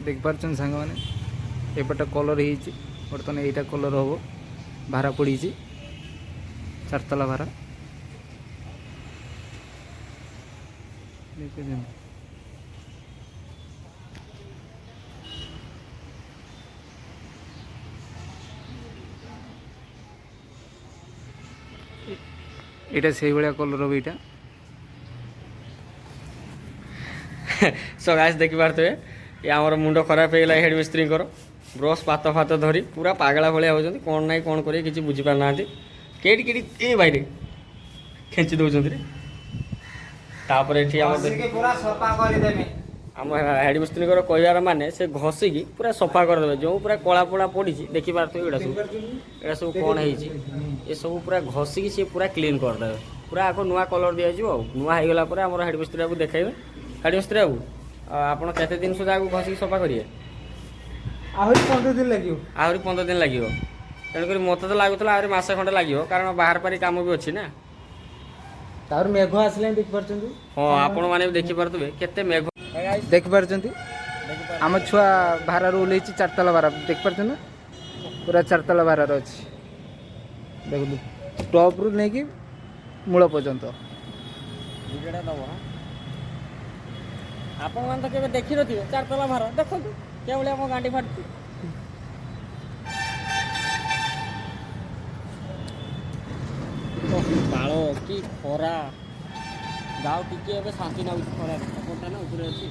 देख पार्छन सांग मैंने एपटा कलर हो बर्तमान यहीटा कलर हम भारा पड़ी चारतला भारा यहाँ से भाया कलर हम यहाँ सो गाइस देखि पारते ये आमर मुंड खराब हो गला हेड मिस्त्री ब्रश पात फात धरी पूरा पागला भाया होती कौन ना कौन करेंगे किसी बुझीपार ना केटी केटी ए भाई खेची दौरान आम हेड मिस्त्री कहबार माने से घषिकी पूरा सफा करदे जो पूरा कला पोड़ा पड़ी देखी पारे यहाँ सब कौन है ये सब पूरा घषिकी सी पूरा क्लीन करदे पूरा आगे नुआ कलर दि जाव नुआ होगला आम हेड मिस्त्री बाबू देखेबे हेड मिस्त्री बाबू आप केते दिन सुधा आगे घषिकी सफा करेंगे आहरी 15 दिन लगे आहरी 15 दिन लगे तेणुक मत तो लगुला आहरी मसे खंडे लगे कारण बाहर पारी कम भी अच्छी ना तार मेघ आसले देख पार्छन हाँ आपण मैंने देखी पारे केते मेघ देख पार्छन आम छुआ भारार ओल्ल चारतला भारा देख पार्छन ना पूरा चारतला भारार अच्छी देख टॉप रू नहीं मूल पर्यंत आपण मैंने तो केवे देखी नथिबे चारतला भारा देखंतु के भले हम गांडी फाटती बाଳ कि खरा गाँव टिके शांति ना खरा ना ऊपर अच्छी